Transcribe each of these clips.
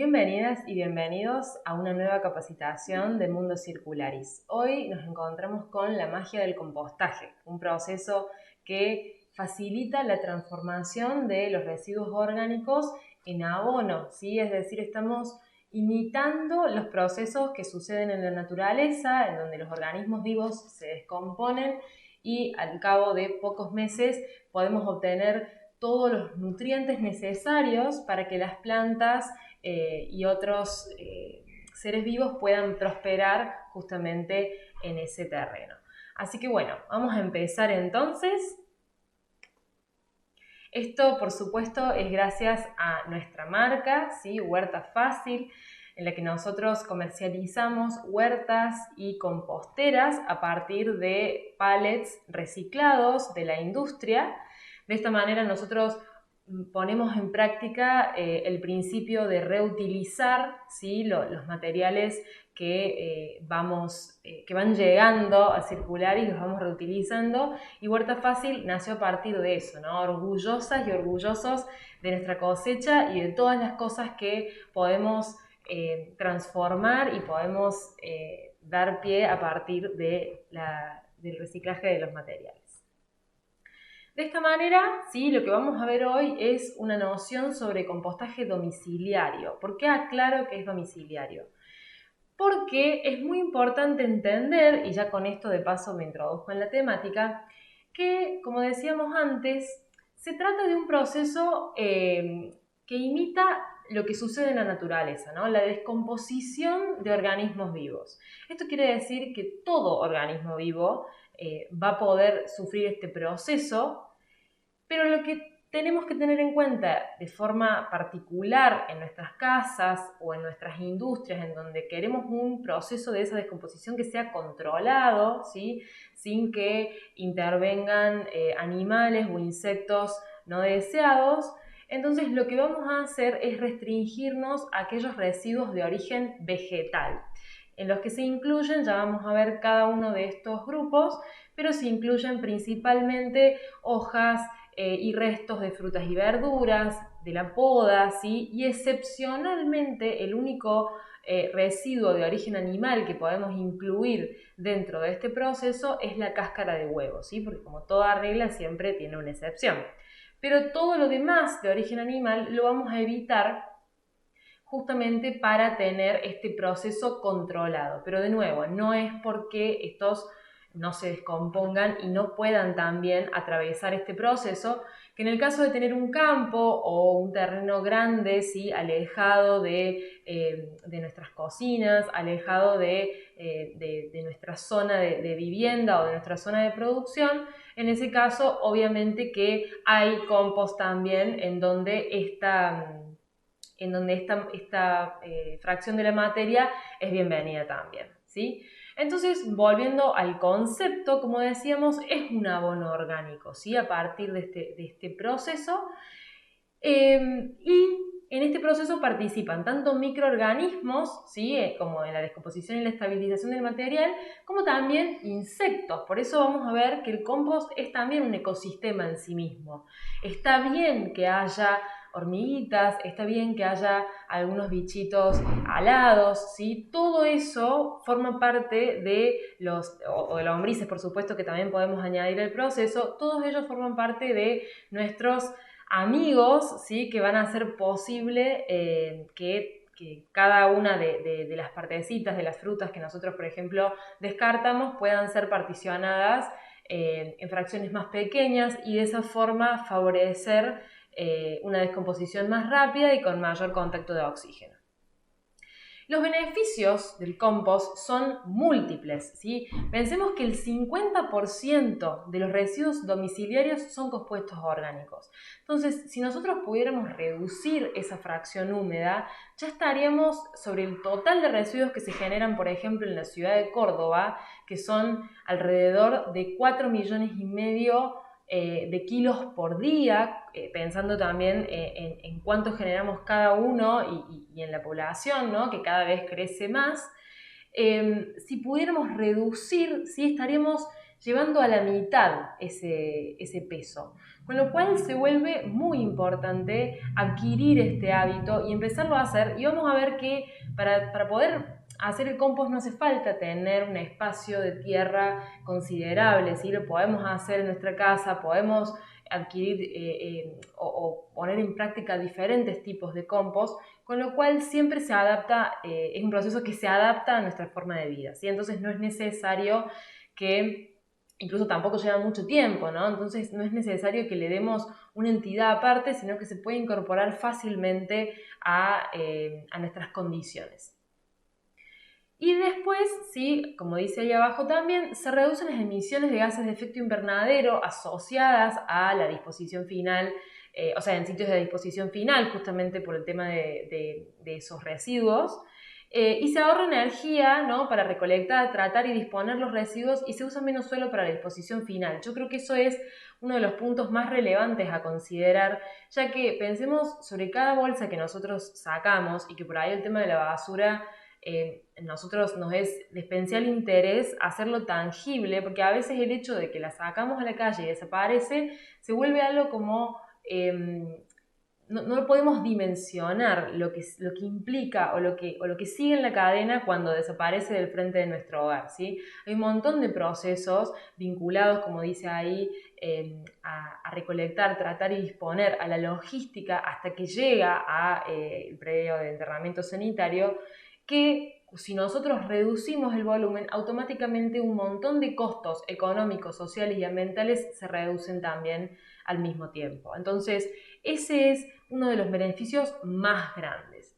Bienvenidas y bienvenidos a una nueva capacitación de Mundo Circularis. Hoy nos encontramos con la magia del compostaje, un proceso que facilita la transformación de los residuos orgánicos en abono, ¿sí? Es decir, estamos imitando los procesos que suceden en la naturaleza, en donde los organismos vivos se descomponen y al cabo de pocos meses podemos obtener todos los nutrientes necesarios para que las plantas y otros seres vivos puedan prosperar justamente en ese terreno. Así que bueno, vamos a empezar entonces. Esto, por supuesto, es gracias a nuestra marca, ¿sí? Huerta Fácil, en la que nosotros comercializamos huertas y composteras a partir de pallets reciclados de la industria. De esta manera nosotros ponemos en práctica el principio de reutilizar, ¿sí? Los materiales que van llegando a circular y los vamos reutilizando. Y Huerta Fácil nació a partir de eso, ¿no? Orgullosas y orgullosos de nuestra cosecha y de todas las cosas que podemos transformar y podemos dar pie a partir del reciclaje de los materiales. De esta manera, ¿sí? Lo que vamos a ver hoy es una noción sobre compostaje domiciliario. ¿Por qué aclaro que es domiciliario? Porque es muy importante entender, y ya con esto de paso me introduzco en la temática, que, como decíamos antes, se trata de un proceso que imita lo que sucede en la naturaleza, ¿no? La descomposición de organismos vivos. Esto quiere decir que todo organismo vivo va a poder sufrir este proceso, pero lo que tenemos que tener en cuenta de forma particular en nuestras casas o en nuestras industrias, en donde queremos un proceso de esa descomposición que sea controlado, ¿sí? Sin que intervengan animales o insectos no deseados, entonces lo que vamos a hacer es restringirnos a aquellos residuos de origen vegetal, en los que se incluyen, ya vamos a ver cada uno de estos grupos, pero se incluyen principalmente hojas, y restos de frutas y verduras, de la poda, ¿sí? Y excepcionalmente el único residuo de origen animal que podemos incluir dentro de este proceso es la cáscara de huevo, ¿sí? Porque como toda regla siempre tiene una excepción. Pero todo lo demás de origen animal lo vamos a evitar justamente para tener este proceso controlado. Pero de nuevo, no es porque estos no se descompongan y no puedan también atravesar este proceso, que en el caso de tener un campo o un terreno grande, ¿sí? Alejado de nuestras cocinas, alejado de nuestra zona de vivienda o de nuestra zona de producción, en ese caso obviamente que hay compost también en donde esta fracción de la materia es bienvenida también, ¿sí? Entonces, volviendo al concepto, como decíamos, es un abono orgánico, ¿sí? A partir de este proceso. Y en este proceso participan tanto microorganismos, ¿sí? Como en la descomposición y la estabilización del material, como también insectos. Por eso vamos a ver que el compost es también un ecosistema en sí mismo. Está bien que haya hormiguitas, está bien que haya algunos bichitos alados, ¿sí? Todo eso forma parte de o de lombrices, por supuesto, que también podemos añadir al proceso. Todos ellos forman parte de nuestros amigos, ¿sí? Que van a hacer posible que cada una de las partecitas de las frutas que nosotros, por ejemplo, descartamos puedan ser particionadas en fracciones más pequeñas y de esa forma favorecer una descomposición más rápida y con mayor contacto de oxígeno. Los beneficios del compost son múltiples, ¿sí? Pensemos que el 50% de los residuos domiciliarios son compuestos orgánicos. Entonces, si nosotros pudiéramos reducir esa fracción húmeda, ya estaríamos sobre el total de residuos que se generan, por ejemplo, en la ciudad de Córdoba, que son alrededor de 4,5 millones de kilos por día, pensando también en cuánto generamos cada uno y en la población, ¿no? Que cada vez crece más. Si pudiéramos reducir, ¿sí? Estaríamos llevando a la mitad ese peso. con lo cual se vuelve muy importante adquirir este hábito y empezarlo a hacer. Y vamos a ver que para poder hacer el compost no hace falta tener un espacio de tierra considerable, ¿sí? Lo podemos hacer en nuestra casa, podemos adquirir o poner en práctica diferentes tipos de compost, con lo cual siempre se adapta, es un proceso que se adapta a nuestra forma de vida, ¿sí? Entonces no es necesario que, incluso tampoco lleva mucho tiempo, ¿no? Entonces no es necesario que le demos una entidad aparte, sino que se puede incorporar fácilmente a nuestras condiciones. Y después, sí, como dice ahí abajo también, se reducen las emisiones de gases de efecto invernadero asociadas a la disposición final, o sea, en sitios de disposición final, justamente por el tema de esos residuos. Y se ahorra energía, ¿no?, para recolectar, tratar y disponer los residuos, y se usa menos suelo para la disposición final. Yo creo que eso es uno de los puntos más relevantes a considerar, ya que pensemos sobre cada bolsa que nosotros sacamos y que por ahí el tema de la basura nosotros nos es de especial interés hacerlo tangible, porque a veces el hecho de que la sacamos a la calle y desaparece se vuelve algo como no lo podemos dimensionar lo que implica o lo que sigue en la cadena cuando desaparece del frente de nuestro hogar, ¿sí? Hay un montón de procesos vinculados, como dice ahí, a recolectar, tratar y disponer, a la logística hasta que llega al predio de enterramiento sanitario, que si nosotros reducimos el volumen, automáticamente un montón de costos económicos, sociales y ambientales se reducen también al mismo tiempo. Entonces, ese es uno de los beneficios más grandes.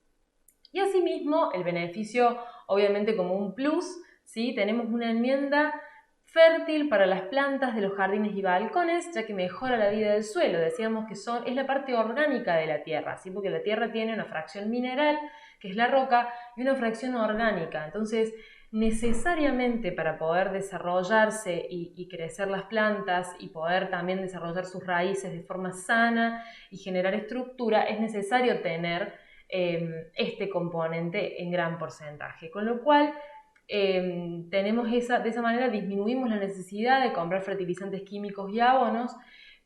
Y asimismo, el beneficio, obviamente como un plus, ¿sí? Tenemos una enmienda fértil para las plantas de los jardines y balcones, ya que mejora la vida del suelo. Decíamos que es la parte orgánica de la tierra, ¿sí? Porque la tierra tiene una fracción mineral, que es la roca, y una fracción orgánica. Entonces, necesariamente para poder desarrollarse y crecer las plantas y poder también desarrollar sus raíces de forma sana y generar estructura, es necesario tener este componente en gran porcentaje. Con lo cual, de esa manera disminuimos la necesidad de comprar fertilizantes químicos y abonos,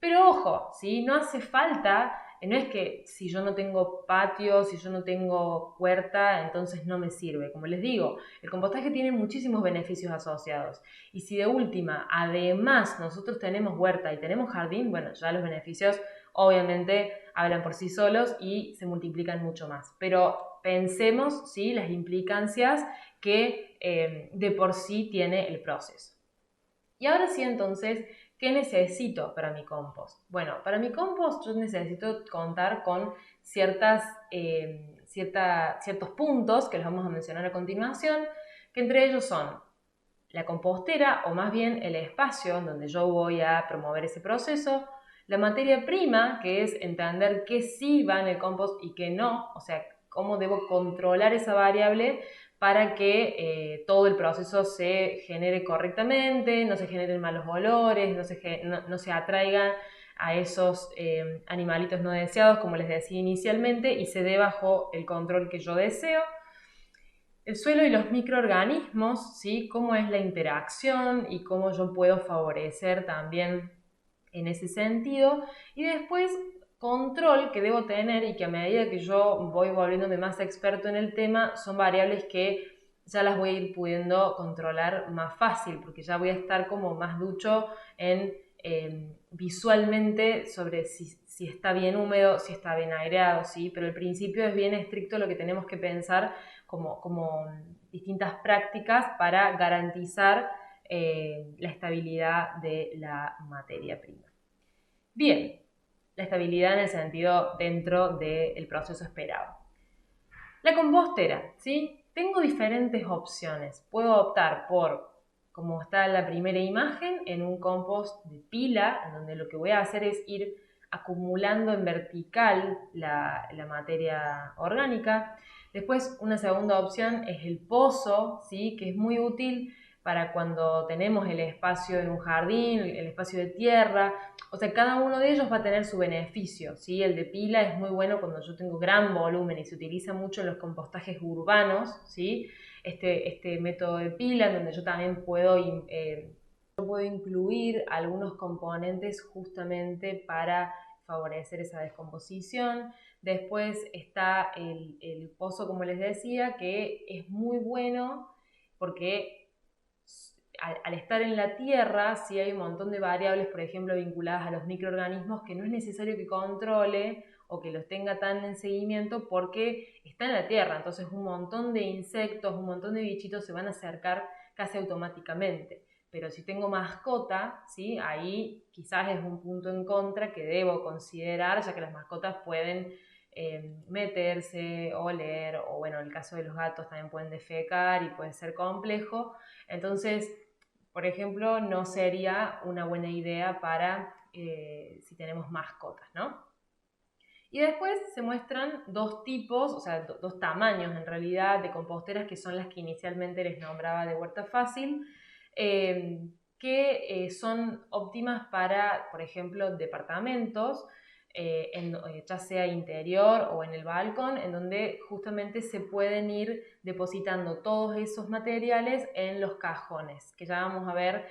pero ojo, ¿sí? No hace falta, no es que si yo no tengo patio, si yo no tengo huerta, entonces no me sirve. Como les digo, el compostaje tiene muchísimos beneficios asociados, y si de última, además nosotros tenemos huerta y tenemos jardín, bueno, ya los beneficios obviamente hablan por sí solos y se multiplican mucho más. Pero pensemos, ¿sí?, las implicancias que de por sí tiene el proceso. Y ahora sí, entonces, ¿qué necesito para mi compost? Bueno, para mi compost yo necesito contar con ciertos puntos que los vamos a mencionar a continuación, que entre ellos son la compostera, o más bien el espacio en donde yo voy a promover ese proceso, la materia prima, que es entender qué sí va en el compost y qué no, o sea, cómo debo controlar esa variable para que todo el proceso se genere correctamente, no se generen malos olores, no se atraigan a esos animalitos no deseados, como les decía inicialmente, y se dé bajo el control que yo deseo. El suelo y los microorganismos, ¿sí? Cómo es la interacción y cómo yo puedo favorecer también en ese sentido. Y después, control que debo tener, y que a medida que yo voy volviéndome más experto en el tema, son variables que ya las voy a ir pudiendo controlar más fácil, porque ya voy a estar como más ducho en visualmente sobre si está bien húmedo, si está bien aireado, ¿sí? Pero el principio es bien estricto lo que tenemos que pensar como distintas prácticas para garantizar la estabilidad de la materia prima. Bien, la estabilidad en el sentido dentro del proceso esperado. La compostera, ¿sí? Tengo diferentes opciones. Puedo optar por, como está en la primera imagen, en un compost de pila, en donde lo que voy a hacer es ir acumulando en vertical la materia orgánica. Después, una segunda opción es el pozo, ¿sí?, que es muy útil para cuando tenemos el espacio en un jardín, el espacio de tierra. O sea, cada uno de ellos va a tener su beneficio, ¿sí? El de pila es muy bueno cuando yo tengo gran volumen y se utiliza mucho en los compostajes urbanos, ¿sí? Este método de pila, en donde yo también puedo Yo puedo incluir algunos componentes justamente para favorecer esa descomposición. Después está el pozo, como les decía, que es muy bueno porque al estar en la tierra, sí hay un montón de variables, por ejemplo, vinculadas a los microorganismos que no es necesario que controle o que los tenga tan en seguimiento porque está en la tierra. Entonces un montón de insectos, un montón de bichitos se van a acercar casi automáticamente. Pero si tengo mascota, ¿sí? Ahí quizás es un punto en contra que debo considerar, ya que las mascotas pueden meterse, oler, o bueno, en el caso de los gatos también pueden defecar y puede ser complejo. Entonces, por ejemplo, no sería una buena idea para si tenemos mascotas, ¿no? Y después se muestran dos tipos, o sea, dos tamaños en realidad de composteras que son las que inicialmente les nombraba de huerta fácil, que son óptimas para, por ejemplo, departamentos, ya sea interior o en el balcón, en donde justamente se pueden ir depositando todos esos materiales en los cajones, que ya vamos a ver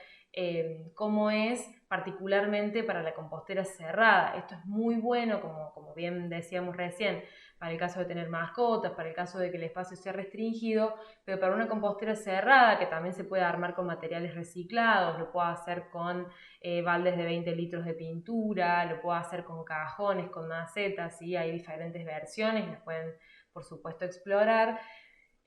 cómo es particularmente para la compostera cerrada. Esto es muy bueno, como bien decíamos recién, para el caso de tener mascotas, para el caso de que el espacio sea restringido, pero para una compostera cerrada, que también se puede armar con materiales reciclados, lo puedo hacer con baldes de 20 litros de pintura, lo puedo hacer con cajones, con macetas, ¿sí? Hay diferentes versiones, las pueden por supuesto explorar.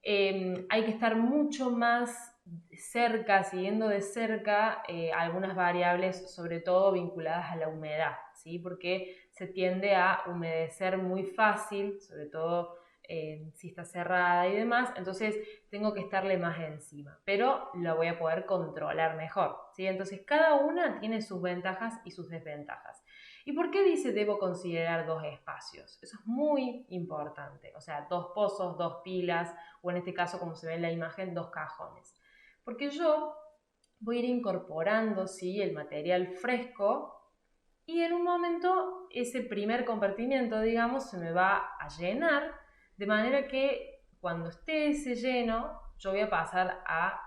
Hay que estar mucho más cerca, siguiendo de cerca algunas variables, sobre todo vinculadas a la humedad, ¿sí? Porque se tiende a humedecer muy fácil, sobre todo si está cerrada y demás, entonces tengo que estarle más encima, pero lo voy a poder controlar mejor, ¿sí? Entonces cada una tiene sus ventajas y sus desventajas. ¿Y por qué dice debo considerar dos espacios? Eso es muy importante, o sea, dos pozos, dos pilas, o en este caso, como se ve en la imagen, dos cajones. Porque yo voy a ir incorporando, ¿sí?, el material fresco y en un momento ese primer compartimiento, digamos, se me va a llenar, de manera que cuando esté ese lleno, yo voy a pasar a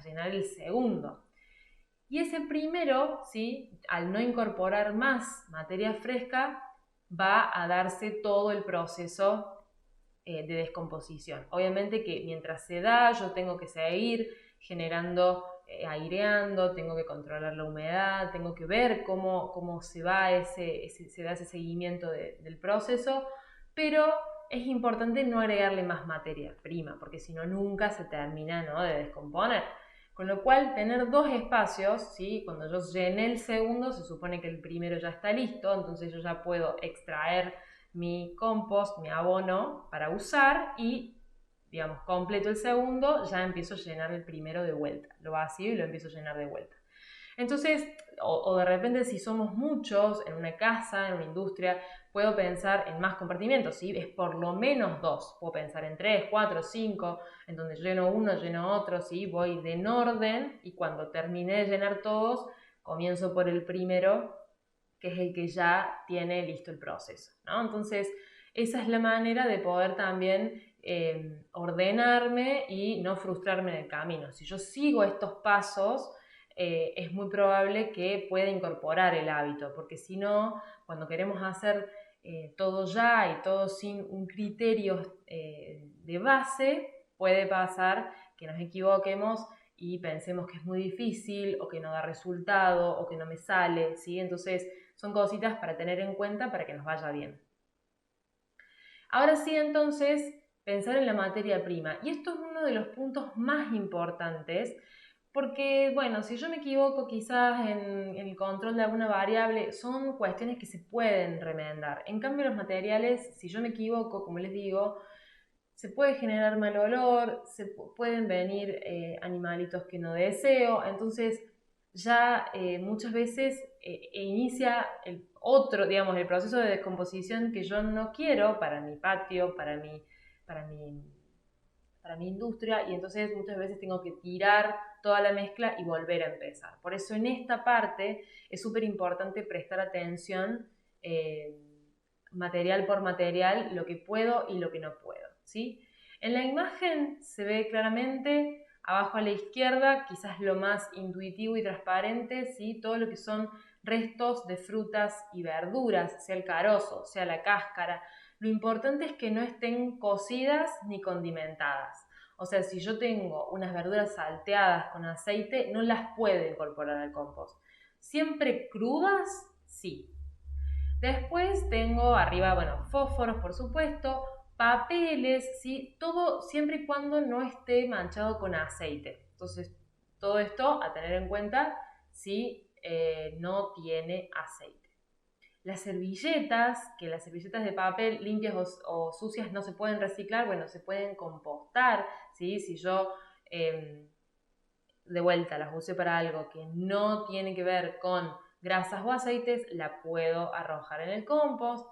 llenar el segundo. Y ese primero, ¿sí?, al no incorporar más materia fresca, va a darse todo el proceso de descomposición. Obviamente que mientras se da, yo tengo que seguir generando, aireando, tengo que controlar la humedad, tengo que ver cómo se va se da ese seguimiento del proceso, pero es importante no agregarle más materia prima, porque si no nunca se termina, ¿no?, de descomponer. Con lo cual, tener dos espacios, ¿sí? Cuando yo llené el segundo, se supone que el primero ya está listo, entonces yo ya puedo extraer mi compost, mi abono para usar y, digamos, completo el segundo, ya empiezo a llenar el primero de vuelta. Lo vacío y lo empiezo a llenar de vuelta. Entonces, o de repente si somos muchos en una casa, en una industria, puedo pensar en más compartimentos, ¿sí? Es por lo menos dos. Puedo pensar en 3, 4, 5, en donde lleno uno, lleno otro, ¿sí? Voy de en orden y cuando terminé de llenar todos, comienzo por el primero, que es el que ya tiene listo el proceso, ¿no? Entonces, esa es la manera de poder también ordenarme y no frustrarme en el camino. Si yo sigo estos pasos, es muy probable que pueda incorporar el hábito, porque si no, cuando queremos hacer todo ya y todo sin un criterio de base, puede pasar que nos equivoquemos y pensemos que es muy difícil o que no da resultado o que no me sale, ¿sí? Entonces son cositas para tener en cuenta para que nos vaya bien. Ahora sí, entonces, pensar en la materia prima. Y esto es uno de los puntos más importantes porque, bueno, si yo me equivoco quizás en el control de alguna variable, son cuestiones que se pueden remendar. En cambio, los materiales, si yo me equivoco, como les digo, se puede generar mal olor, pueden venir animalitos que no deseo, entonces ya muchas veces inicia digamos, el proceso de descomposición que yo no quiero para mi patio, para mi, para mi industria, y entonces muchas veces tengo que tirar toda la mezcla y volver a empezar. Por eso en esta parte es súper importante prestar atención material por material, lo que puedo y lo que no puedo, ¿sí? En la imagen se ve claramente Abajo a la izquierda, quizás lo más intuitivo y transparente, ¿sí? Todo lo que son restos de frutas y verduras, sea el carozo, sea la cáscara. Lo importante es que no estén cocidas ni condimentadas. O sea, si yo tengo unas verduras salteadas con aceite, no las puedo incorporar al compost. Siempre crudas, sí. Después tengo arriba, bueno, fósforos, por supuesto, papeles, ¿sí? Todo siempre y cuando no esté manchado con aceite. Entonces, todo esto a tener en cuenta si no tiene aceite. Las servilletas, que las servilletas de papel limpias o sucias no se pueden reciclar, bueno, se pueden compostar, ¿sí? Si yo de vuelta las use para algo que no tiene que ver con grasas o aceites, la puedo arrojar en el compost.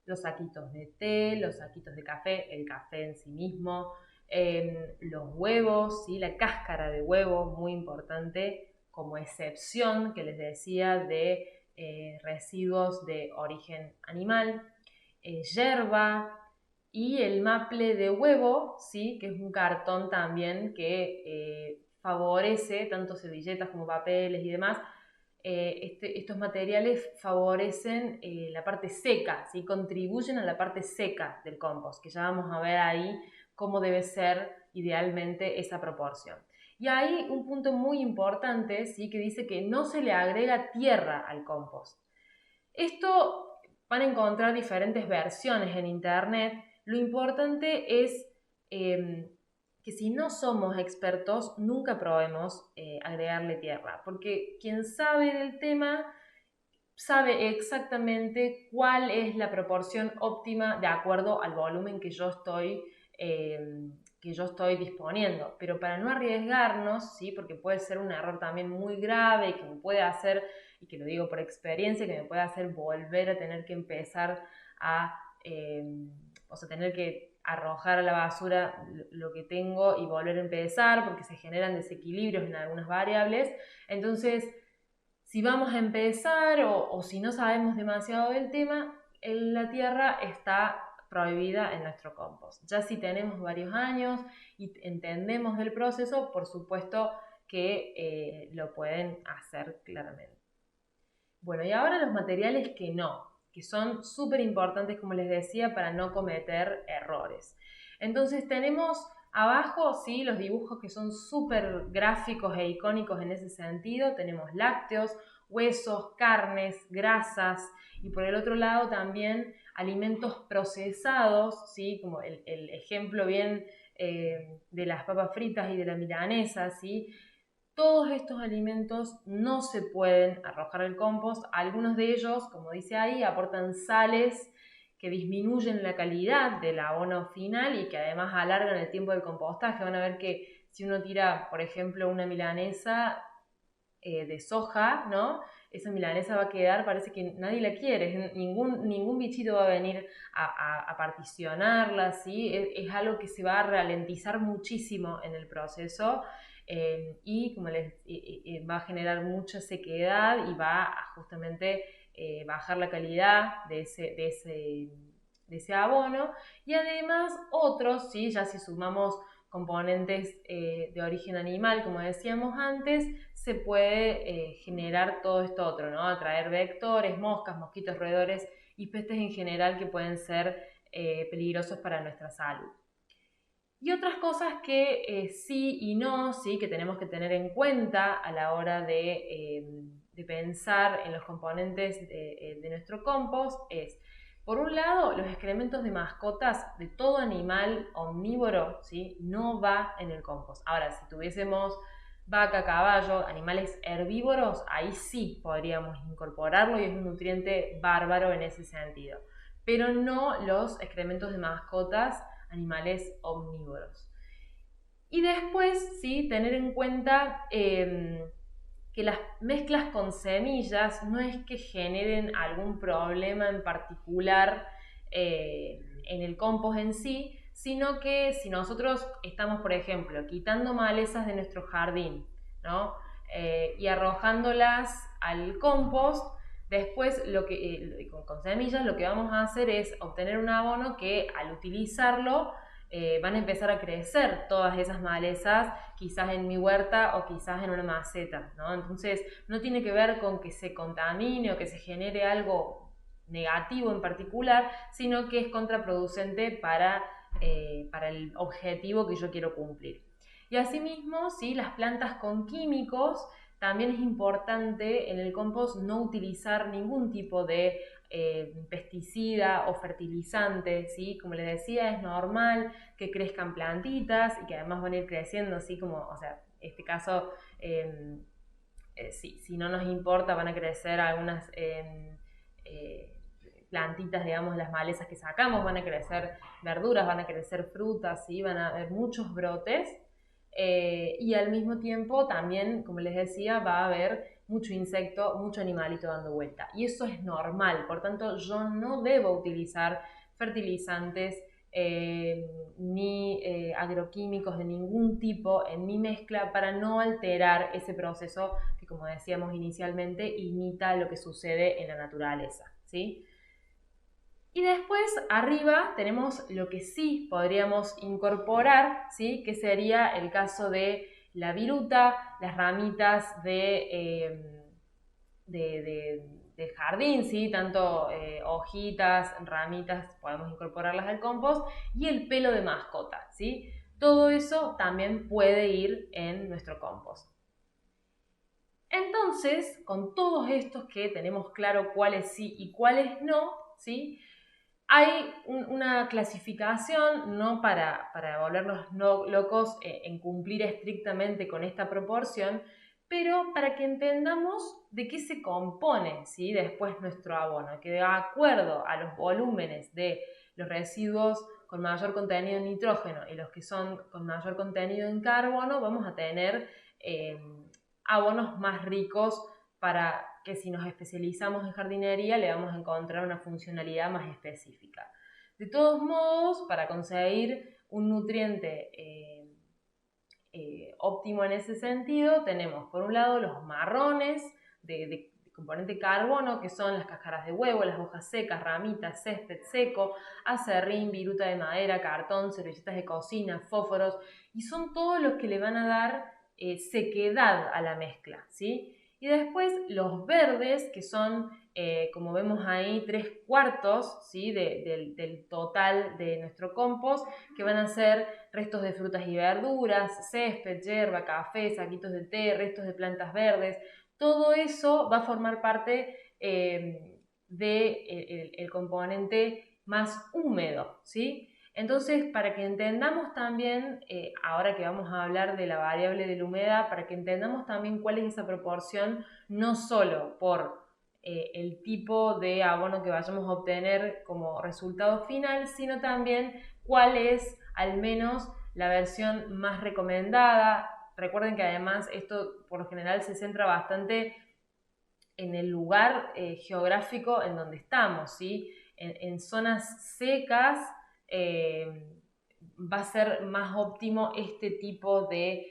Los saquitos de té, los saquitos de café, el café en sí mismo, los huevos, ¿sí? La cáscara de huevo, muy importante como excepción que les decía de residuos de origen animal, yerba y el maple de huevo, ¿sí? Que es un cartón también que favorece tanto servilletas como papeles y demás. Estos materiales favorecen la parte seca, ¿sí? Contribuyen a la parte seca del compost, que ya vamos a ver ahí cómo debe ser idealmente esa proporción. Y hay un punto muy importante, ¿sí? Que dice que no se le agrega tierra al compost. Esto van a encontrar diferentes versiones en internet. Lo importante es que si no somos expertos, nunca probemos agregarle tierra, porque quien sabe del tema sabe exactamente cuál es la proporción óptima de acuerdo al volumen que yo estoy disponiendo. Pero para no arriesgarnos, ¿sí? Porque puede ser un error también muy grave y que me puede hacer, y que lo digo por experiencia, que me puede hacer volver a tener que empezar o sea, tener que arrojar a la basura lo que tengo y volver a empezar porque se generan desequilibrios en algunas variables. Entonces, si vamos a empezar o si no sabemos demasiado del tema, la tierra está prohibida en nuestro compost. Ya si tenemos varios años y entendemos del proceso, por supuesto que lo pueden hacer claramente. Bueno, y ahora los materiales que no, que son súper importantes, como les decía, para no cometer errores. Entonces tenemos abajo, sí, los dibujos que son súper gráficos e icónicos en ese sentido. Tenemos lácteos, huesos, carnes, grasas y por el otro lado también alimentos procesados, ¿sí? Como el ejemplo bien de las papas fritas y de la milanesa, ¿sí? Todos estos alimentos no se pueden arrojar al compost. Algunos de ellos, como dice ahí, aportan sales que disminuyen la calidad del abono final y que además alargan el tiempo del compostaje. Van a ver que si uno tira, por ejemplo, una milanesa de soja, ¿no? Esa milanesa va a quedar, parece que nadie la quiere, ningún bichito va a venir a particionarla, ¿sí? Es algo que se va a ralentizar muchísimo en el proceso y como va a generar mucha sequedad y va a justamente bajar la calidad de ese abono. Y además otros, ¿sí? Ya si sumamos componentes de origen animal, como decíamos antes, se puede generar todo esto otro, ¿no? Atraer vectores, moscas, mosquitos, roedores y pestes en general que pueden ser peligrosos para nuestra salud. Y otras cosas que sí y no, sí, que tenemos que tener en cuenta a la hora de pensar en los componentes de nuestro compost es, por un lado, los excrementos de mascotas de todo animal omnívoro, ¿sí? No va en el compost. Ahora, si tuviésemos vaca, caballo, animales herbívoros, ahí sí podríamos incorporarlo y es un nutriente bárbaro en ese sentido. Pero no los excrementos de mascotas, animales omnívoros. Y después, sí, tener en cuenta que las mezclas con semillas no es que generen algún problema en particular en el compost en sí, sino que si nosotros estamos, por ejemplo, quitando malezas de nuestro jardín, ¿no? Y arrojándolas al compost, después con semillas lo que vamos a hacer es obtener un abono que al utilizarlo van a empezar a crecer todas esas malezas, quizás en mi huerta o quizás en una maceta, ¿no? Entonces, no tiene que ver con que se contamine o que se genere algo negativo en particular, sino que es contraproducente para el objetivo que yo quiero cumplir. Y asimismo, ¿sí? Las plantas con químicos, también es importante en el compost no utilizar ningún tipo de pesticida o fertilizante, ¿sí? Como les decía, es normal que crezcan plantitas y que además van a ir creciendo así como, o sea, en este caso, si no nos importa, van a crecer algunas plantitas, digamos, las malezas que sacamos, van a crecer verduras, van a crecer frutas, ¿sí? Van a haber muchos brotes. Y al mismo tiempo también, como les decía, va a haber mucho insecto, mucho animalito dando vuelta. Y eso es normal, por tanto yo no debo utilizar fertilizantes ni agroquímicos de ningún tipo en mi mezcla para no alterar ese proceso que, como decíamos inicialmente, imita lo que sucede en la naturaleza, ¿sí? Y después arriba tenemos lo que sí podríamos incorporar, ¿sí? Que sería el caso de la viruta, las ramitas del jardín, ¿sí? Tanto hojitas, ramitas, podemos incorporarlas al compost, y el pelo de mascota, ¿sí? Todo eso también puede ir en nuestro compost. Entonces, con todos estos que tenemos claro cuáles sí y cuáles no, ¿sí? Hay una clasificación, no para volvernos locos en cumplir estrictamente con esta proporción, pero para que entendamos de qué se compone, ¿sí? Después nuestro abono, que de acuerdo a los volúmenes de los residuos con mayor contenido en nitrógeno y los que son con mayor contenido en carbono, vamos a tener abonos más ricos para que si nos especializamos en jardinería le vamos a encontrar una funcionalidad más específica. De todos modos, para conseguir un nutriente óptimo en ese sentido, tenemos por un lado los marrones de componente carbono, que son las cáscaras de huevo, las hojas secas, ramitas, césped seco, acerrín, viruta de madera, cartón, servilletas de cocina, fósforos, y son todos los que le van a dar sequedad a la mezcla, ¿sí? Y después los verdes, que son, como vemos ahí, 3/4, ¿sí? del total de nuestro compost, que van a ser restos de frutas y verduras, césped, hierba, café, saquitos de té, restos de plantas verdes. Todo eso va a formar parte del componente más húmedo, ¿sí? Entonces, para que entendamos también, ahora que vamos a hablar de la variable de la humedad, para que entendamos también cuál es esa proporción, no solo por el tipo de abono que vayamos a obtener como resultado final, sino también cuál es al menos la versión más recomendada. Recuerden que además esto por lo general se centra bastante en el lugar geográfico en donde estamos, ¿sí? En zonas secas va a ser más óptimo este tipo de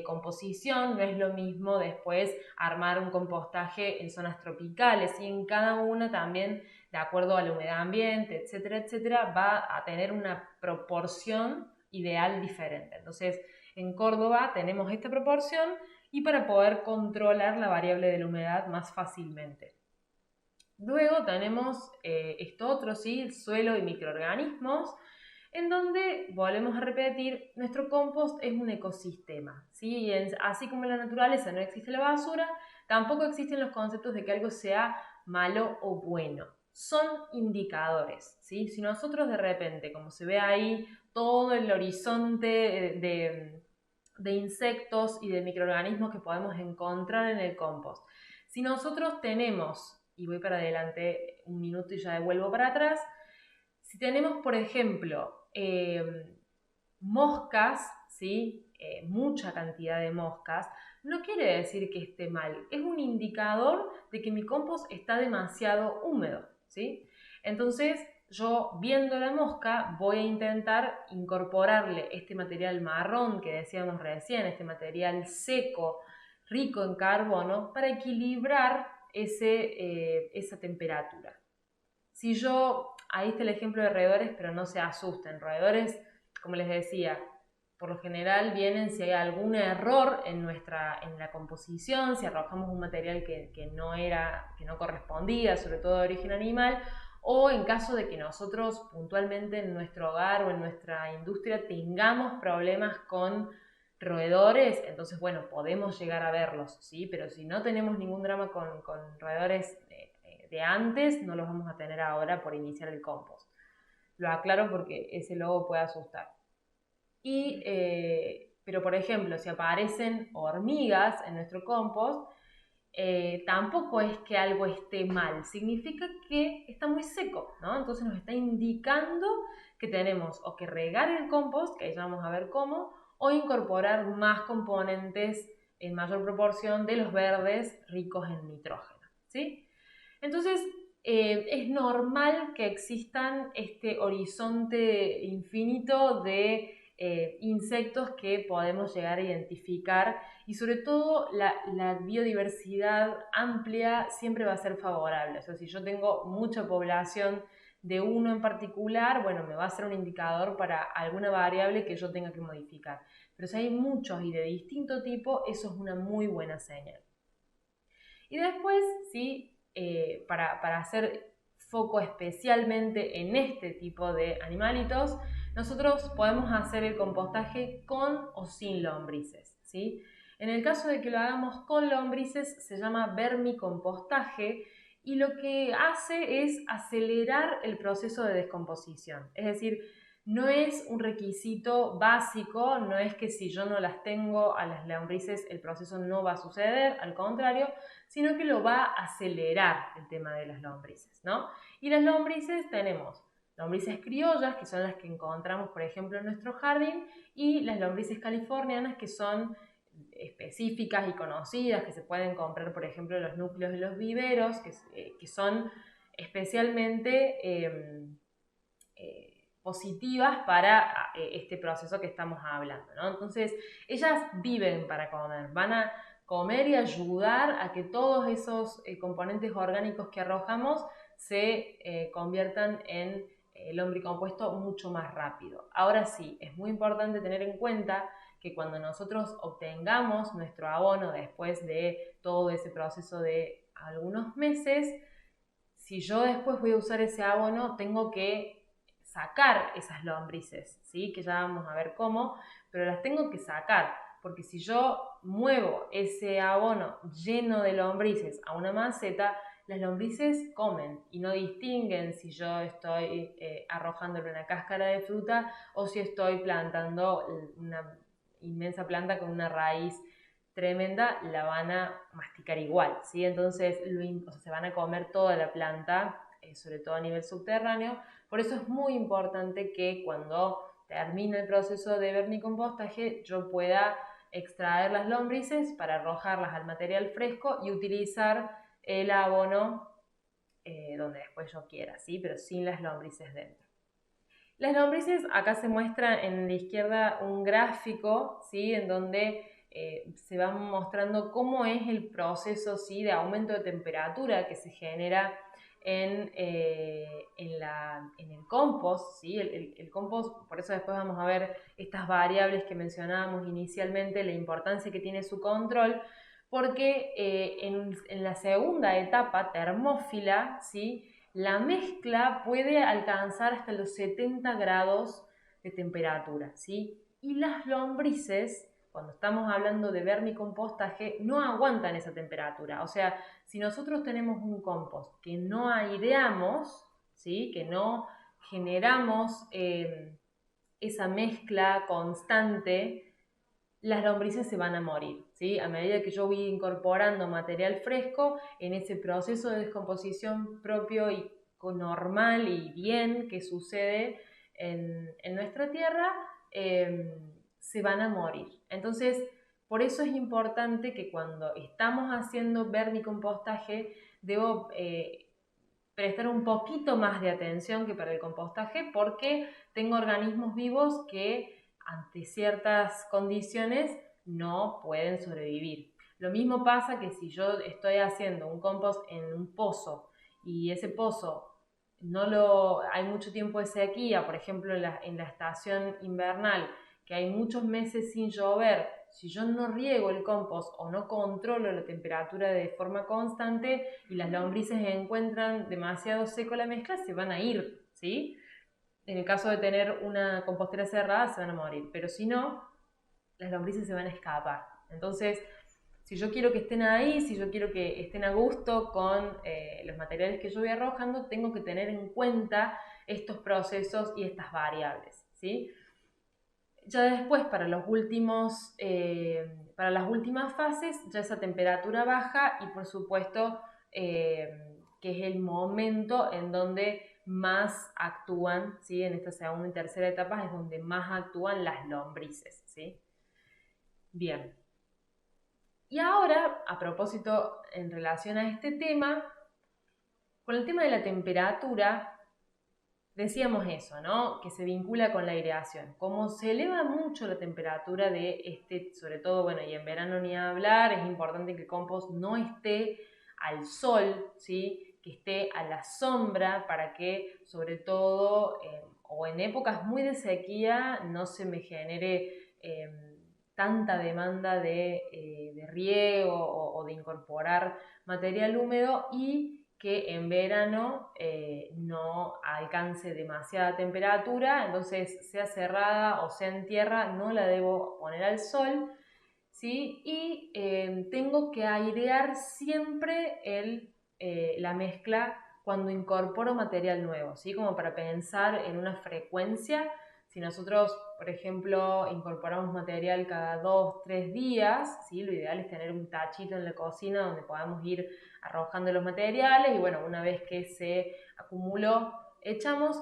composición. No es lo mismo después armar un compostaje en zonas tropicales, y en cada una también, de acuerdo a la humedad ambiente, etcétera, etcétera, va a tener una proporción ideal diferente. Entonces, en Córdoba tenemos esta proporción, y para poder controlar la variable de la humedad más fácilmente. Luego tenemos esto otro, ¿sí? El suelo y microorganismos, en donde, volvemos a repetir, nuestro compost es un ecosistema, ¿sí? Así como en la naturaleza no existe la basura, tampoco existen los conceptos de que algo sea malo o bueno. Son indicadores, ¿sí? Si nosotros de repente, como se ve ahí, todo el horizonte de insectos y de microorganismos que podemos encontrar en el compost. Si nosotros tenemos, y voy para adelante un minuto y ya devuelvo para atrás, si tenemos, por ejemplo, moscas, ¿sí? Mucha cantidad de moscas, no quiere decir que esté mal, es un indicador de que mi compost está demasiado húmedo, ¿sí? Entonces, yo viendo la mosca voy a intentar incorporarle este material marrón que decíamos recién, este material seco, rico en carbono, para equilibrar esa temperatura. Si yo, ahí está el ejemplo de roedores, pero no se asusten, roedores como les decía, por lo general vienen si hay algún error en la composición, si arrojamos un material que no correspondía, sobre todo de origen animal, o en caso de que nosotros puntualmente en nuestro hogar o en nuestra industria tengamos problemas con roedores, entonces bueno, podemos llegar a verlos, ¿sí? Pero si no tenemos ningún drama con roedores de antes, no los vamos a tener ahora por iniciar el compost. Lo aclaro porque ese logo puede asustar. Pero por ejemplo, si aparecen hormigas en nuestro compost, tampoco es que algo esté mal, significa que está muy seco, ¿no? Entonces nos está indicando que tenemos o que regar el compost, que ahí ya vamos a ver cómo, o incorporar más componentes en mayor proporción de los verdes ricos en nitrógeno, ¿sí? Entonces, es normal que existan este horizonte infinito de insectos que podemos llegar a identificar y sobre todo la biodiversidad amplia siempre va a ser favorable. O sea, si yo tengo mucha población de uno en particular, bueno, me va a ser un indicador para alguna variable que yo tenga que modificar. Pero si hay muchos y de distinto tipo, eso es una muy buena señal. Y después, sí, para hacer foco especialmente en este tipo de animalitos, nosotros podemos hacer el compostaje con o sin lombrices, ¿sí? En el caso de que lo hagamos con lombrices, se llama vermicompostaje y lo que hace es acelerar el proceso de descomposición. Es decir, no es un requisito básico, no es que si yo no las tengo a las lombrices el proceso no va a suceder, al contrario, sino que lo va a acelerar el tema de las lombrices, ¿no? Y las lombrices tenemos lombrices criollas, que son las que encontramos, por ejemplo, en nuestro jardín, y las lombrices californianas, que son específicas y conocidas, que se pueden comprar, por ejemplo, en los núcleos de los viveros, que son especialmente positivas para este proceso que estamos hablando, ¿no? Entonces, ellas viven para comer, van a comer y ayudar a que todos esos componentes orgánicos que arrojamos se conviertan en lombricompuesto mucho más rápido. Ahora sí, es muy importante tener en cuenta que cuando nosotros obtengamos nuestro abono después de todo ese proceso de algunos meses, si yo después voy a usar ese abono, tengo que sacar esas lombrices, ¿sí? Que ya vamos a ver cómo, pero las tengo que sacar, porque si yo muevo ese abono lleno de lombrices a una maceta, las lombrices comen y no distinguen si yo estoy arrojándole una cáscara de fruta o si estoy plantando una inmensa planta con una raíz tremenda, la van a masticar igual, ¿sí? Entonces o sea, se van a comer toda la planta, sobre todo a nivel subterráneo. Por eso es muy importante que cuando termine el proceso de vermicompostaje yo pueda extraer las lombrices para arrojarlas al material fresco y utilizar el abono donde después yo quiera, ¿sí? Pero sin las lombrices dentro. Las lombrices, acá se muestra en la izquierda un gráfico, ¿sí? En donde se va mostrando cómo es el proceso, ¿sí? De aumento de temperatura que se genera en el compost, ¿sí? El compost, por eso después vamos a ver estas variables que mencionábamos inicialmente, la importancia que tiene su control, porque en la segunda etapa, termófila, ¿sí? La mezcla puede alcanzar hasta los 70 grados de temperatura, ¿sí? Y las lombrices, cuando estamos hablando de vermicompostaje, no aguantan esa temperatura. O sea, si nosotros tenemos un compost que no aireamos, ¿sí? Que no generamos esa mezcla constante, las lombrices se van a morir, ¿sí? A medida que yo voy incorporando material fresco, en ese proceso de descomposición propio y normal y bien que sucede en nuestra tierra, se van a morir. Entonces, por eso es importante que cuando estamos haciendo vermicompostaje, debo prestar un poquito más de atención que para el compostaje porque tengo organismos vivos que ante ciertas condiciones no pueden sobrevivir. Lo mismo pasa que si yo estoy haciendo un compost en un pozo y ese pozo hay mucho tiempo de sequía, por ejemplo en la estación invernal, que hay muchos meses sin llover, si yo no riego el compost o no controlo la temperatura de forma constante y las lombrices encuentran demasiado seco la mezcla, se van a ir, ¿sí? En el caso de tener una compostera cerrada, se van a morir, pero si no, las lombrices se van a escapar. Entonces, si yo quiero que estén ahí, si yo quiero que estén a gusto con los materiales que yo voy arrojando, tengo que tener en cuenta estos procesos y estas variables, ¿sí? Ya después, para las últimas fases, ya esa temperatura baja y por supuesto que es el momento en donde más actúan, ¿sí? En esta segunda y tercera etapa es donde más actúan las lombrices, ¿sí? Bien. Y ahora, a propósito, en relación a este tema, con el tema de la temperatura, decíamos eso, ¿no? Que se vincula con la aireación. Como se eleva mucho la temperatura de sobre todo, bueno, y en verano ni hablar, es importante que el compost no esté al sol, ¿sí? Que esté a la sombra para que, sobre todo, o en épocas muy de sequía, no se me genere tanta demanda de riego o de incorporar material húmedo y que en verano no alcance demasiada temperatura, entonces sea cerrada o sea en tierra, no la debo poner al sol, ¿sí? Y tengo que airear siempre la mezcla cuando incorporo material nuevo, ¿sí? Como para pensar en una frecuencia. Si nosotros, por ejemplo, incorporamos material cada 2-3 días, ¿sí? Lo ideal es tener un tachito en la cocina donde podamos ir arrojando los materiales y bueno, una vez que se acumuló,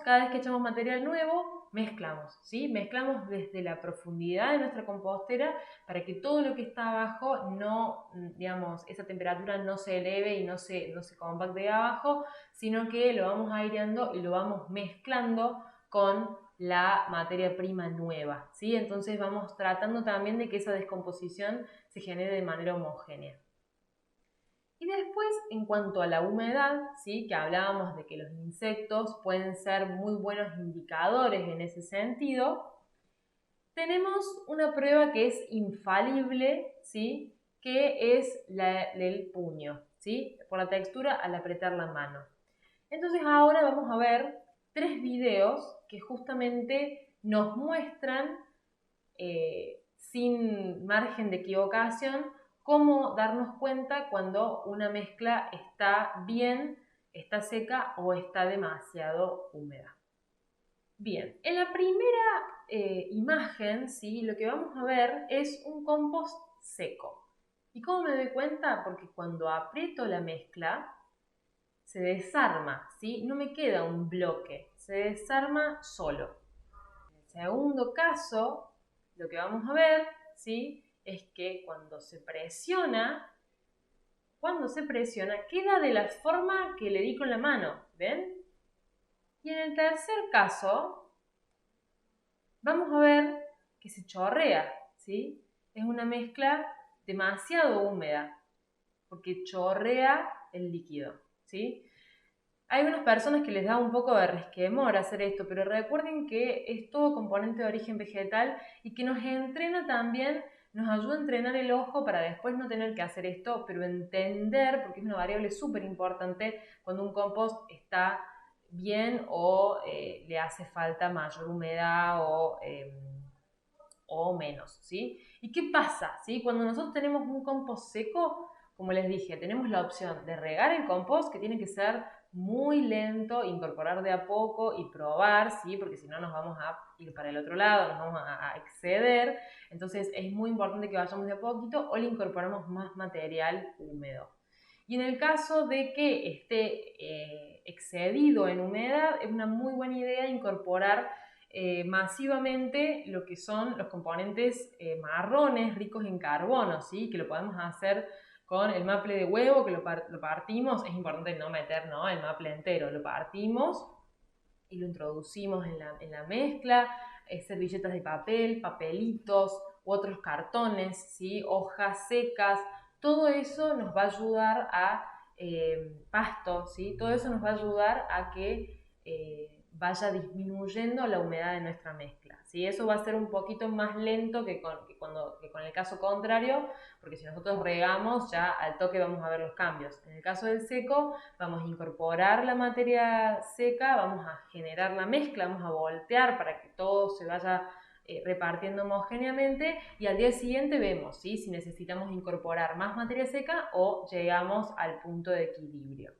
cada vez que echamos material nuevo, mezclamos, ¿sí? Mezclamos desde la profundidad de nuestra compostera para que todo lo que está abajo no, digamos, esa temperatura no se eleve y no se compacte abajo, sino que lo vamos aireando y lo vamos mezclando con la materia prima nueva, ¿sí? Entonces vamos tratando también de que esa descomposición se genere de manera homogénea. Y después, en cuanto a la humedad, ¿sí? Que hablábamos de que los insectos pueden ser muy buenos indicadores en ese sentido, tenemos una prueba que es infalible, ¿sí? Que es la del puño, ¿sí? Por la textura al apretar la mano. Entonces ahora vamos a ver 3 videos que justamente nos muestran, sin margen de equivocación, cómo darnos cuenta cuando una mezcla está bien, está seca o está demasiado húmeda. Bien, en la primera imagen, ¿sí? Lo que vamos a ver es un compost seco. ¿Y cómo me doy cuenta? Porque cuando aprieto la mezcla, se desarma, ¿sí? No me queda un bloque, se desarma solo. En el segundo caso, lo que vamos a ver, ¿sí? Es que cuando se presiona, queda de la forma que le di con la mano, ¿ven? Y en el tercer caso, vamos a ver que se chorrea, ¿sí? Es una mezcla demasiado húmeda, porque chorrea el líquido, ¿sí? Hay algunas personas que les da un poco de resquemor hacer esto, pero recuerden que es todo componente de origen vegetal y que nos entrena también, nos ayuda a entrenar el ojo para después no tener que hacer esto, pero entender, porque es una variable súper importante cuando un compost está bien o le hace falta mayor humedad o menos, ¿sí? ¿Y qué pasa? ¿Sí? Cuando nosotros tenemos un compost seco, como les dije, tenemos la opción de regar el compost, que tiene que ser muy lento, incorporar de a poco y probar, ¿sí? Porque si no nos vamos a ir para el otro lado, nos vamos a exceder. Entonces es muy importante que vayamos de a poquito o le incorporamos más material húmedo. Y en el caso de que esté excedido en humedad, es una muy buena idea incorporar masivamente lo que son los componentes marrones ricos en carbono, ¿sí? Que lo podemos hacer con el maple de huevo, que lo partimos. Es importante no meter, ¿no?, el maple entero, lo partimos y lo introducimos en la mezcla, servilletas de papel, papelitos u otros cartones, ¿sí? Hojas secas, todo eso nos va a ayudar a pasto, ¿sí? Todo eso nos va a ayudar a que vaya disminuyendo la humedad de nuestra mezcla, ¿sí? Eso va a ser un poquito más lento que con el caso contrario, porque si nosotros regamos ya al toque vamos a ver los cambios. En el caso del seco vamos a incorporar la materia seca, vamos a generar la mezcla, vamos a voltear para que todo se vaya repartiendo homogéneamente y al día siguiente vemos, ¿sí?, si necesitamos incorporar más materia seca o llegamos al punto de equilibrio.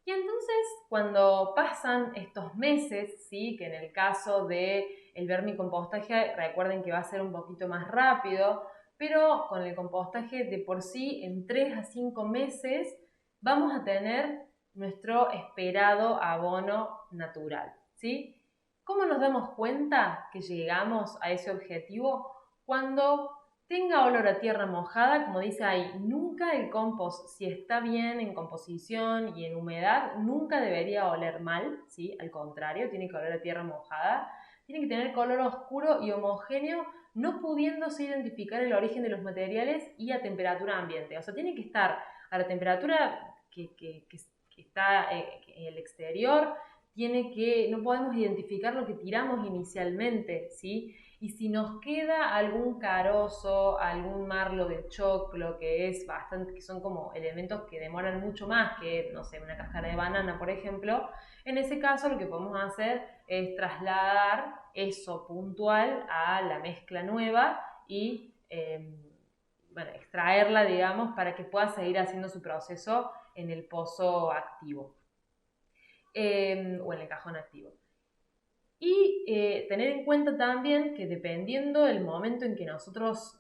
Y entonces, cuando pasan estos meses, ¿sí?, que en el caso del vermicompostaje, recuerden que va a ser un poquito más rápido, pero con el compostaje de por sí, en 3 a 5 meses, vamos a tener nuestro esperado abono natural, ¿sí? ¿Cómo nos damos cuenta que llegamos a ese objetivo? Cuando tenga olor a tierra mojada, como dice ahí, nunca el compost, si está bien en composición y en humedad, nunca debería oler mal, ¿sí? Al contrario, tiene que oler a tierra mojada. Tiene que tener color oscuro y homogéneo, no pudiéndose identificar el origen de los materiales y a temperatura ambiente. O sea, tiene que estar a la temperatura que está en el exterior, no podemos identificar lo que tiramos inicialmente, ¿sí? Y si nos queda algún carozo, algún marlo de choclo, que son como elementos que demoran mucho más que, no sé, una cáscara de banana, por ejemplo, en ese caso lo que podemos hacer es trasladar eso puntual a la mezcla nueva y extraerla, digamos, para que pueda seguir haciendo su proceso en el pozo activo. O en el cajón activo. Y tener en cuenta también que dependiendo del momento en que nosotros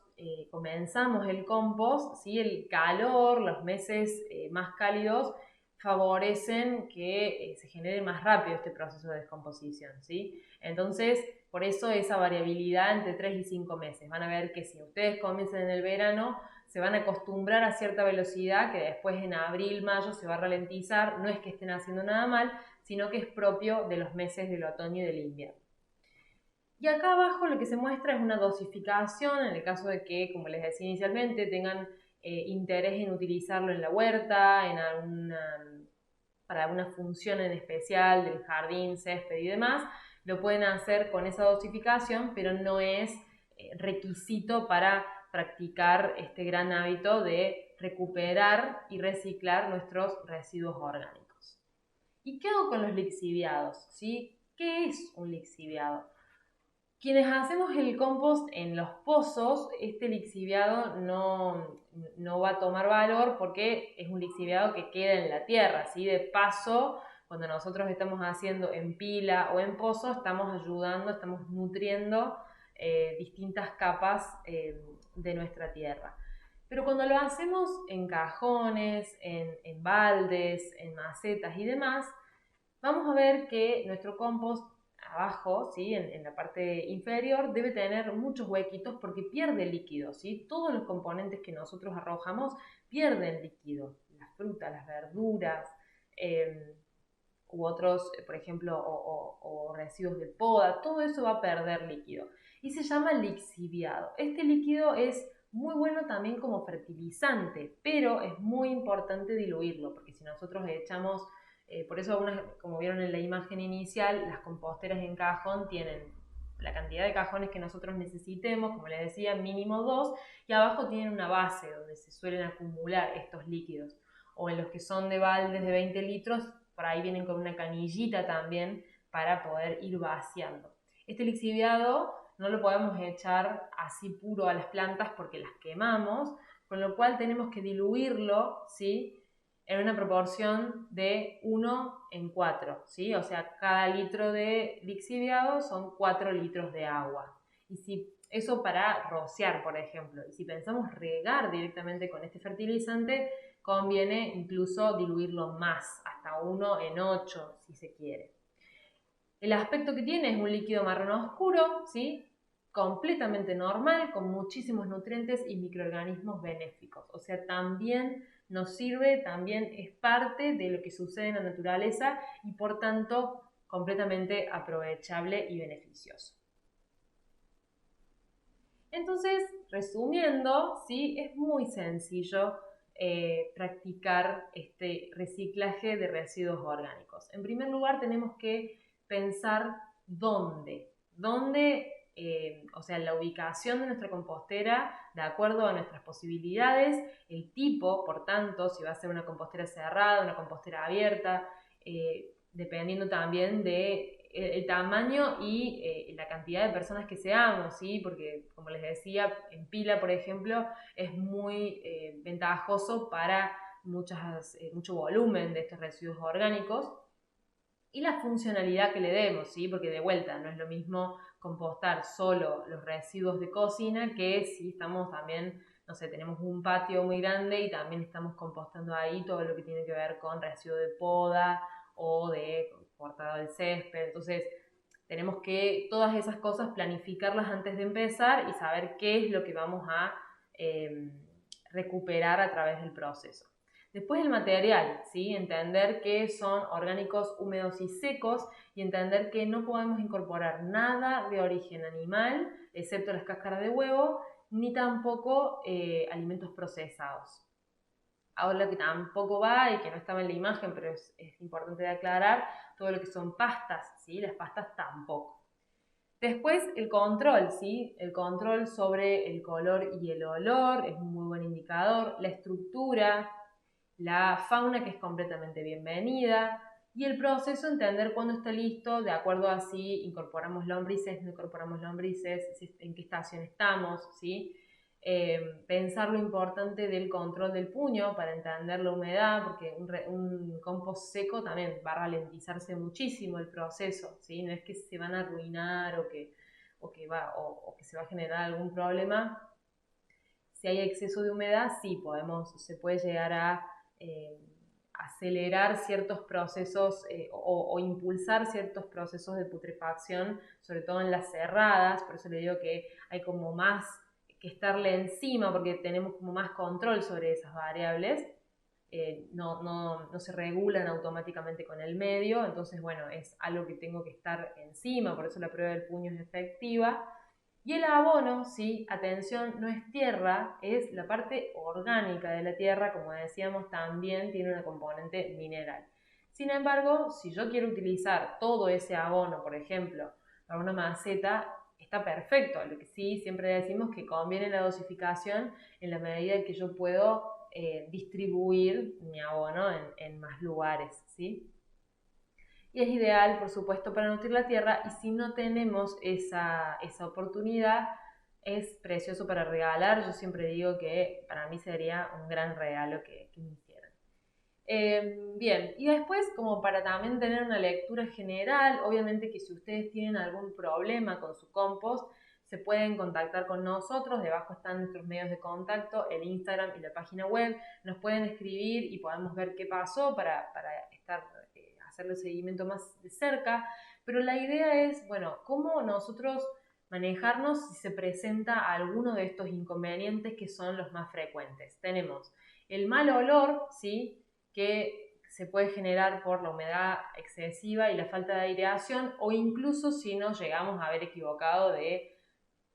comenzamos el compost, ¿sí?, el calor, los meses más cálidos favorecen que se genere más rápido este proceso de descomposición, ¿sí? Entonces, por eso esa variabilidad entre 3 y 5 meses. Van a ver que si ustedes comienzan en el verano, se van a acostumbrar a cierta velocidad que después en abril, mayo se va a ralentizar. No es que estén haciendo nada mal, sino que es propio de los meses del otoño y del invierno. Y acá abajo lo que se muestra es una dosificación, en el caso de que, como les decía inicialmente, tengan interés en utilizarlo en la huerta, para alguna función en especial del jardín, césped y demás, lo pueden hacer con esa dosificación, pero no es requisito para practicar este gran hábito de recuperar y reciclar nuestros residuos orgánicos. ¿Y qué hago con los lixiviados? ¿Sí? ¿Qué es un lixiviado? Quienes hacemos el compost en los pozos, este lixiviado no va a tomar valor porque es un lixiviado que queda en la tierra, ¿sí? De paso, cuando nosotros estamos haciendo en pila o en pozo, estamos ayudando, estamos nutriendo distintas capas de nuestra tierra. Pero cuando lo hacemos en cajones, en baldes, en macetas y demás, vamos a ver que nuestro compost abajo, ¿sí?, en la parte inferior, debe tener muchos huequitos porque pierde líquido, ¿sí? Todos los componentes que nosotros arrojamos pierden líquido. Las frutas, las verduras, u otros, por ejemplo, o residuos de poda, todo eso va a perder líquido. Y se llama lixiviado. Este líquido es muy bueno también como fertilizante, pero es muy importante diluirlo, porque si nosotros echamos... por eso, como vieron en la imagen inicial, las composteras en cajón tienen la cantidad de cajones que nosotros necesitemos, como les decía, mínimo 2, y abajo tienen una base donde se suelen acumular estos líquidos. O en los que son de baldes de 20 litros, por ahí vienen con una canillita también para poder ir vaciando. Este lixiviado no lo podemos echar así puro a las plantas porque las quemamos, con lo cual tenemos que diluirlo, ¿sí?, en una proporción de 1:4, ¿sí? O sea, cada litro de lixiviado son 4 litros de agua. Y si eso para rociar, por ejemplo, y si pensamos regar directamente con este fertilizante, conviene incluso diluirlo más, hasta 1:8, si se quiere. El aspecto que tiene es un líquido marrón oscuro, ¿sí?, completamente normal, con muchísimos nutrientes y microorganismos benéficos. O sea, también nos sirve, también es parte de lo que sucede en la naturaleza y por tanto completamente aprovechable y beneficioso. Entonces, resumiendo, ¿sí?, es muy sencillo practicar este reciclaje de residuos orgánicos. En primer lugar, tenemos que pensar dónde, o sea, la ubicación de nuestra compostera de acuerdo a nuestras posibilidades, el tipo, por tanto, si va a ser una compostera cerrada, una compostera abierta, dependiendo también de el tamaño y la cantidad de personas que seamos, ¿sí? Porque, como les decía, en pila, por ejemplo, es muy ventajoso para mucho volumen de estos residuos orgánicos y la funcionalidad que le demos, ¿sí? Porque de vuelta, no es lo mismo compostar solo los residuos de cocina que si estamos también, no sé, tenemos un patio muy grande y también estamos compostando ahí todo lo que tiene que ver con residuo de poda o de cortado del césped. Entonces, tenemos que todas esas cosas planificarlas antes de empezar y saber qué es lo que vamos a recuperar a través del proceso. Después el material, ¿sí? Entender que son orgánicos húmedos y secos y entender que no podemos incorporar nada de origen animal, excepto las cáscaras de huevo, ni tampoco alimentos procesados. Ahora lo que tampoco va y que no estaba en la imagen, pero es importante de aclarar, todo lo que son pastas, ¿sí? Las pastas tampoco. Después el control, ¿sí? El control sobre el color y el olor es un muy buen indicador. La estructura, la fauna que es completamente bienvenida y el proceso entender cuándo está listo, de acuerdo a si incorporamos lombrices, no incorporamos lombrices, en qué estación estamos, ¿sí? Pensar lo importante del control del puño para entender la humedad, porque un compost seco también va a ralentizarse muchísimo el proceso, ¿sí? No es que se van a arruinar o que se va a generar algún problema. Si hay exceso de humedad, sí se puede llegar a eh, acelerar ciertos procesos o impulsar ciertos procesos de putrefacción, sobre todo en las cerradas. Por eso le digo que hay como más que estarle encima porque tenemos como más control sobre esas variables. No se regulan automáticamente con el medio, entonces bueno, es algo que tengo que estar encima, por eso la prueba del puño es efectiva. Y el abono, sí, atención, no es tierra, es la parte orgánica de la tierra, como decíamos, también tiene una componente mineral. Sin embargo, si yo quiero utilizar todo ese abono, por ejemplo, para una maceta, está perfecto. Lo que sí, siempre decimos que conviene la dosificación en la medida en que yo puedo distribuir mi abono en más lugares, ¿sí? Y es ideal, por supuesto, para nutrir la tierra y si no tenemos esa oportunidad, es precioso para regalar. Yo siempre digo que para mí sería un gran regalo que me hicieran. Bien, y después como para también tener una lectura general, obviamente que si ustedes tienen algún problema con su compost, se pueden contactar con nosotros, debajo están nuestros medios de contacto, el Instagram y la página web, nos pueden escribir y podemos ver qué pasó para hacerle seguimiento más de cerca, pero la idea es, bueno, cómo nosotros manejarnos si se presenta alguno de estos inconvenientes que son los más frecuentes. Tenemos el mal olor, ¿sí? Que se puede generar por la humedad excesiva y la falta de aireación o incluso si nos llegamos a haber equivocado de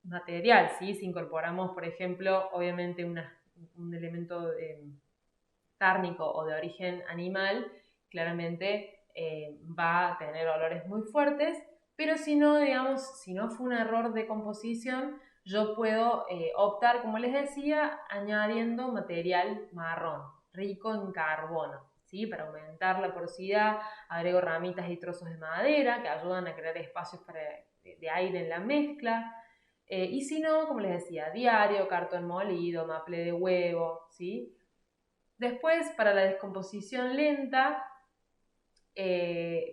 material, ¿sí? Si incorporamos, por ejemplo, obviamente un elemento cárnico o de origen animal, claramente va a tener olores muy fuertes, pero si no, digamos, si no fue un error de composición, yo puedo optar, como les decía, añadiendo material marrón, rico en carbono, ¿sí? Para aumentar la porosidad, agrego ramitas y trozos de madera que ayudan a crear espacios de aire en la mezcla. Y si no, como les decía, diario, cartón molido, maple de huevo, ¿sí? Después, para la descomposición lenta,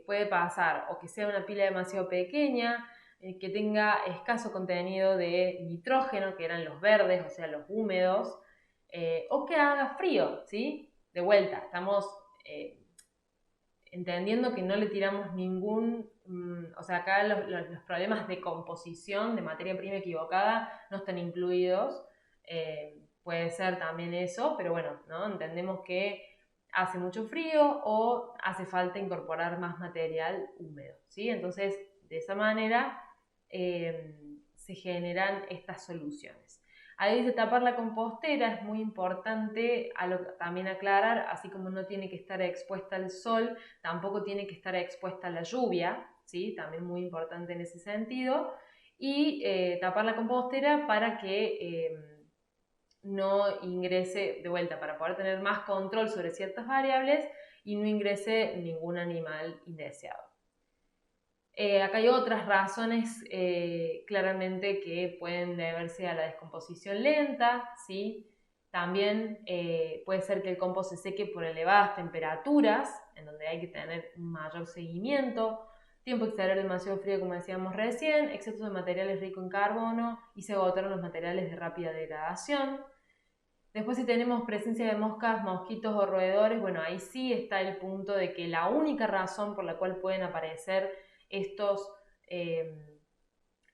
puede pasar o que sea una pila demasiado pequeña, que tenga escaso contenido de nitrógeno, que eran los verdes, o sea, los húmedos, o que haga frío, ¿sí? De vuelta, estamos entendiendo que no le tiramos o sea, acá los problemas de composición de materia prima equivocada no están incluidos. Puede ser también eso, pero bueno, ¿no? Entendemos que hace mucho frío o hace falta incorporar más material húmedo, ¿sí? Entonces, de esa manera se generan estas soluciones. Ahí de tapar la compostera es muy importante también aclarar, así como no tiene que estar expuesta al sol, tampoco tiene que estar expuesta a la lluvia, ¿sí? También muy importante en ese sentido. Y tapar la compostera para que no ingrese, de vuelta, para poder tener más control sobre ciertas variables y no ingrese ningún animal indeseado. Acá hay otras razones claramente que pueden deberse a la descomposición lenta, ¿sí? También puede ser que el compost se seque por elevadas temperaturas, en donde hay que tener un mayor seguimiento, tiempo exterior demasiado frío, como decíamos recién, exceso de materiales ricos en carbono y se agotaron los materiales de rápida degradación. Después, si tenemos presencia de moscas, mosquitos o roedores, bueno, ahí sí está el punto de que la única razón por la cual pueden aparecer estos,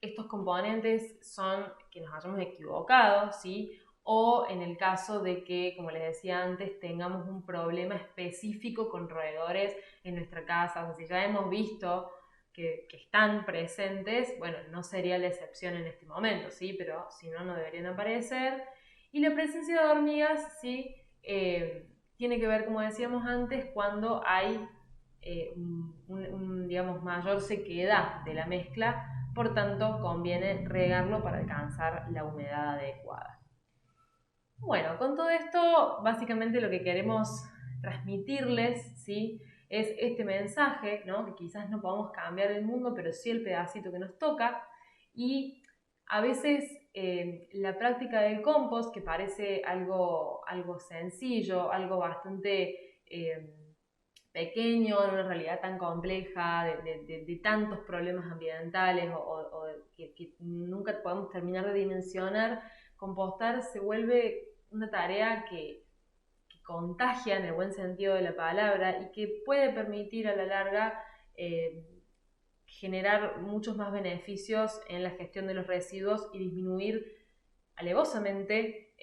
estos componentes son que nos hayamos equivocado, ¿sí? O en el caso de que, como les decía antes, tengamos un problema específico con roedores en nuestra casa. O sea, si ya hemos visto que están presentes, bueno, no sería la excepción en este momento, ¿sí? Pero si no, no deberían aparecer. Y la presencia de hormigas, sí, tiene que ver, como decíamos antes, cuando hay digamos, mayor sequedad de la mezcla, por tanto conviene regarlo para alcanzar la humedad adecuada. Bueno, con todo esto, básicamente lo que queremos transmitirles, ¿sí? Es este mensaje, ¿no? Que quizás no podamos cambiar el mundo, pero sí el pedacito que nos toca. Y a veces la práctica del compost, que parece algo sencillo, algo bastante pequeño, en una realidad tan compleja, de tantos problemas ambientales o que nunca podemos terminar de dimensionar, compostar se vuelve una tarea que contagia en el buen sentido de la palabra y que puede permitir a la larga generar muchos más beneficios en la gestión de los residuos y disminuir alevosamente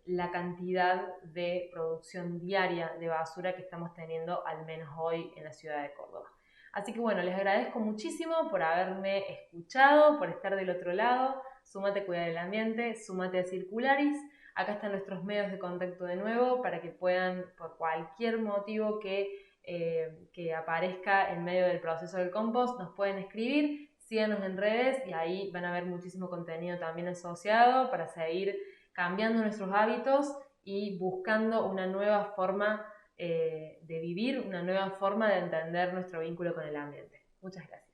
la cantidad de producción diaria de basura que estamos teniendo, al menos hoy en la ciudad de Córdoba. Así que bueno, les agradezco muchísimo por haberme escuchado, por estar del otro lado. Súmate a Cuidar el Ambiente, súmate a Circularis. Acá están nuestros medios de contacto de nuevo para que puedan, por cualquier motivo que aparezca en medio del proceso del compost, nos pueden escribir. Síganos en redes y ahí van a ver muchísimo contenido también asociado para seguir cambiando nuestros hábitos y buscando una nueva forma de vivir, una nueva forma de entender nuestro vínculo con el ambiente. Muchas gracias.